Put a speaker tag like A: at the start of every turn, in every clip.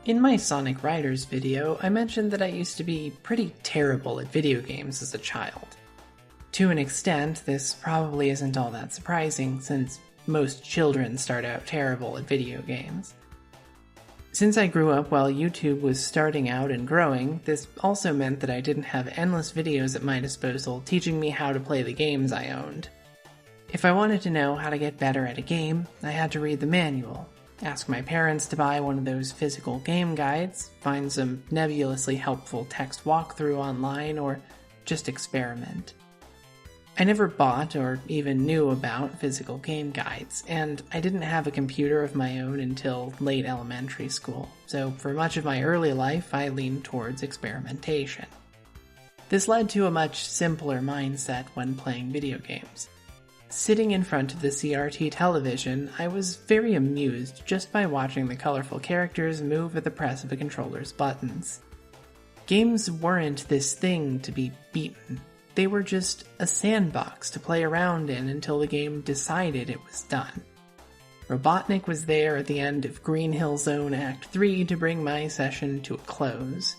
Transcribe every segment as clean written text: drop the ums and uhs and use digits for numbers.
A: In my Sonic Riders video, I mentioned that I used to be pretty terrible at video games as a child. To an extent, this probably isn't all that surprising, since most children start out terrible at video games. Since I grew up while YouTube was starting out and growing, this also meant that I didn't have endless videos at my disposal teaching me how to play the games I owned. If I wanted to know how to get better at a game, I had to read the manual, ask my parents to buy one of those physical game guides, find some nebulously helpful text walkthrough online, or just experiment. I never bought or even knew about physical game guides, and I didn't have a computer of my own until late elementary school, so for much of my early life I leaned towards experimentation. This led to a much simpler mindset when playing video games. Sitting in front of the CRT television, I was very amused just by watching the colorful characters move at the press of a controller's buttons. Games weren't this thing to be beaten. They were just a sandbox to play around in until the game decided it was done. Robotnik was there at the end of Green Hill Zone Act 3 to bring my session to a close.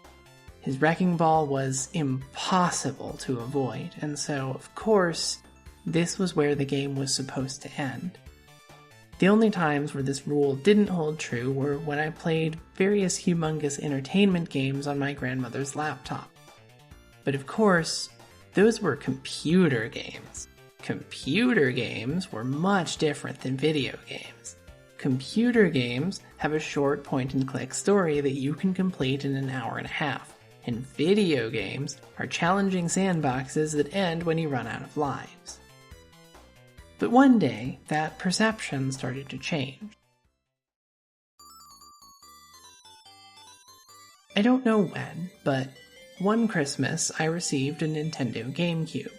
A: His wrecking ball was impossible to avoid, and so, of course, this was where the game was supposed to end. The only times where this rule didn't hold true were when I played various humongous entertainment games on my grandmother's laptop. But of course, those were computer games. Computer games were much different than video games. Computer games have a short point-and-click story that you can complete in an hour and a half, and video games are challenging sandboxes that end when you run out of lives. But one day, that perception started to change. I don't know when, but one Christmas I received a Nintendo GameCube.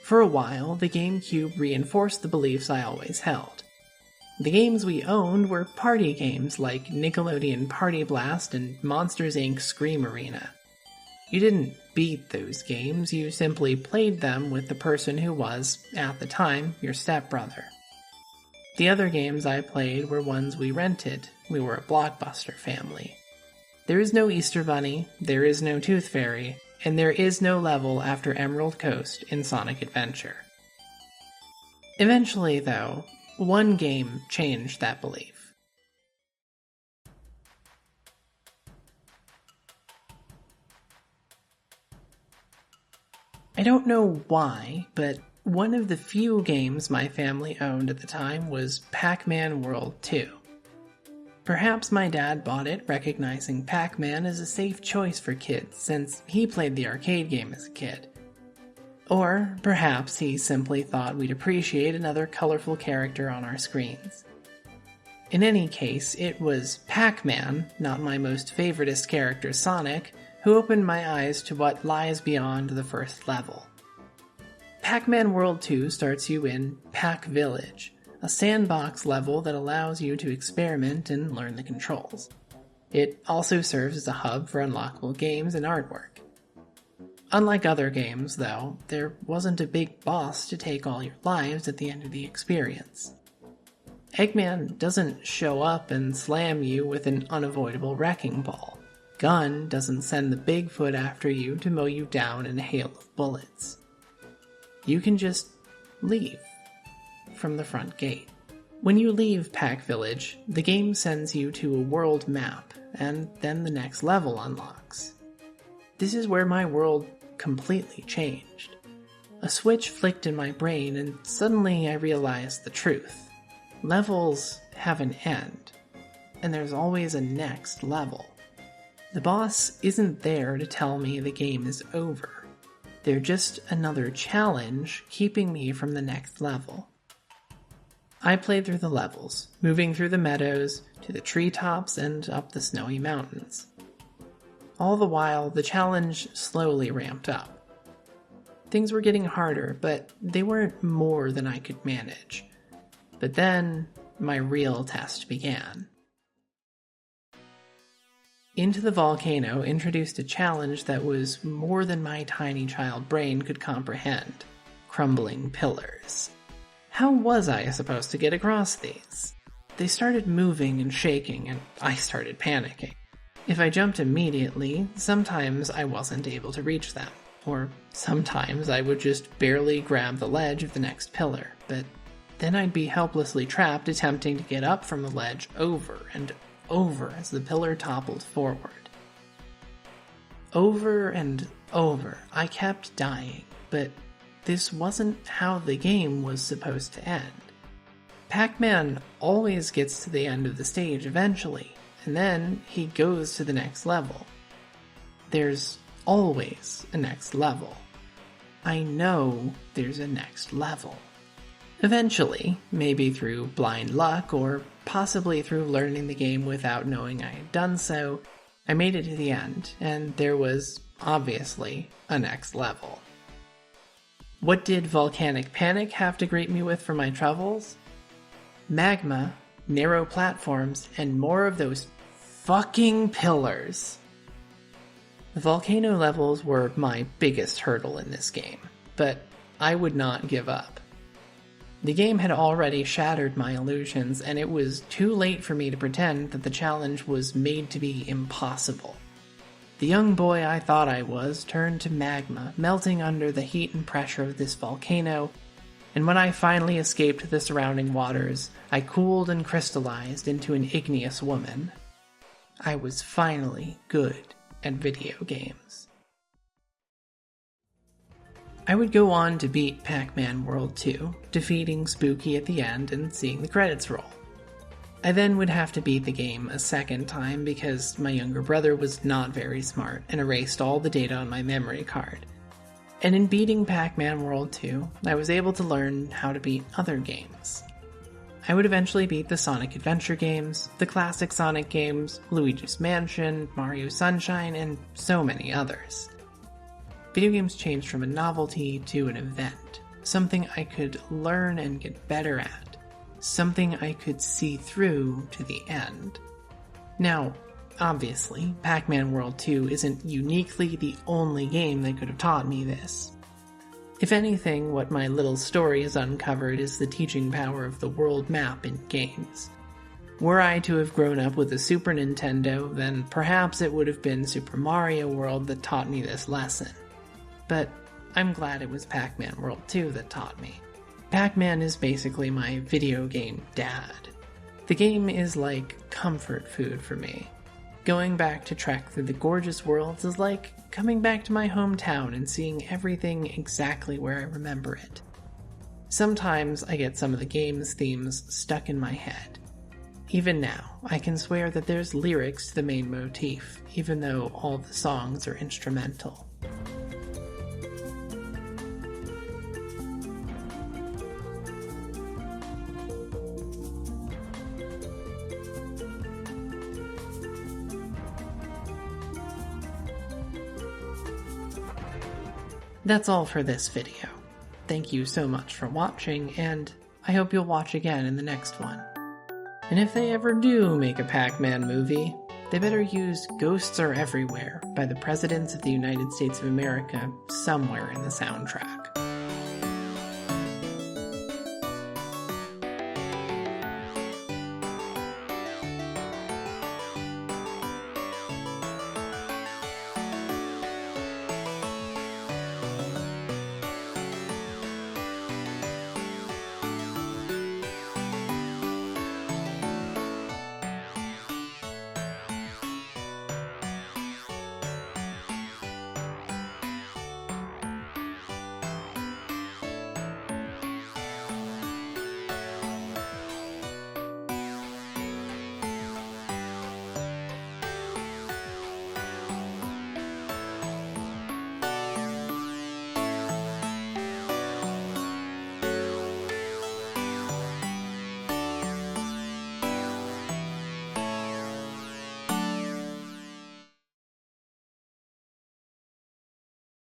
A: For a while, the GameCube reinforced the beliefs I always held. The games we owned were party games like Nickelodeon Party Blast and Monsters, Inc. Scream Arena. You didn't beat those games, you simply played them with the person who was, at the time, your stepbrother. The other games I played were ones we rented. We were a Blockbuster family. There is no Easter Bunny, there is no Tooth Fairy, and there is no level after Emerald Coast in Sonic Adventure. Eventually, though, one game changed that belief. I don't know why, but one of the few games my family owned at the time was Pac-Man World 2. Perhaps my dad bought it recognizing Pac-Man as a safe choice for kids since he played the arcade game as a kid. Or perhaps he simply thought we'd appreciate another colorful character on our screens. In any case, it was Pac-Man, not my most favoritist character Sonic, who opened my eyes to what lies beyond the first level. Pac-Man World 2 starts you in Pac-Village, a sandbox level that allows you to experiment and learn the controls. It also serves as a hub for unlockable games and artwork. Unlike other games, though, there wasn't a big boss to take all your lives at the end of the experience. Eggman doesn't show up and slam you with an unavoidable wrecking ball. Gun doesn't send the Bigfoot after you to mow you down in a hail of bullets. You can just leave from the front gate. When you leave Pac-Village, the game sends you to a world map, and then the next level unlocks. This is where my world completely changed. A switch flicked in my brain, and suddenly I realized the truth. Levels have an end, and there's always a next level. The boss isn't there to tell me the game is over. They're just another challenge keeping me from the next level. I played through the levels, moving through the meadows, to the treetops, and up the snowy mountains. All the while, the challenge slowly ramped up. Things were getting harder, but they weren't more than I could manage. But then, my real test began. Into the Volcano introduced a challenge that was more than my tiny child brain could comprehend: crumbling pillars. How was I supposed to get across these? They started moving and shaking, and I started panicking. If I jumped immediately, sometimes I wasn't able to reach them, or sometimes I would just barely grab the ledge of the next pillar, but then I'd be helplessly trapped attempting to get up from the ledge over and over as the pillar toppled forward. Over and over, I kept dying, but this wasn't how the game was supposed to end. Pac-Man always gets to the end of the stage eventually, and then he goes to the next level. There's always a next level. I know there's a next level. Eventually, maybe through blind luck or possibly through learning the game without knowing I had done so, I made it to the end, and there was, obviously, a next level. What did Volcanic Panic have to greet me with for my troubles? Magma, narrow platforms, and more of those fucking pillars. The volcano levels were my biggest hurdle in this game, but I would not give up. The game had already shattered my illusions, and it was too late for me to pretend that the challenge was made to be impossible. The young boy I thought I was turned to magma, melting under the heat and pressure of this volcano, and when I finally escaped the surrounding waters, I cooled and crystallized into an igneous woman. I was finally good at video games. I would go on to beat Pac-Man World 2, defeating Spooky at the end and seeing the credits roll. I then would have to beat the game a second time because my younger brother was not very smart and erased all the data on my memory card. And in beating Pac-Man World 2, I was able to learn how to beat other games. I would eventually beat the Sonic Adventure games, the classic Sonic games, Luigi's Mansion, Mario Sunshine, and so many others. Video games changed from a novelty to an event, something I could learn and get better at, something I could see through to the end. Now, obviously, Pac-Man World 2 isn't uniquely the only game that could have taught me this. If anything, what my little story has uncovered is the teaching power of the world map in games. Were I to have grown up with a Super Nintendo, then perhaps it would have been Super Mario World that taught me this lesson. But I'm glad it was Pac-Man World 2 that taught me. Pac-Man is basically my video game dad. The game is like comfort food for me. Going back to trek through the gorgeous worlds is like coming back to my hometown and seeing everything exactly where I remember it. Sometimes I get some of the game's themes stuck in my head. Even now, I can swear that there's lyrics to the main motif, even though all the songs are instrumental. That's all for this video. Thank you so much for watching, and I hope you'll watch again in the next one. And if they ever do make a Pac-Man movie, they better use Ghosts Are Everywhere by the Presidents of the United States of America somewhere in the soundtrack.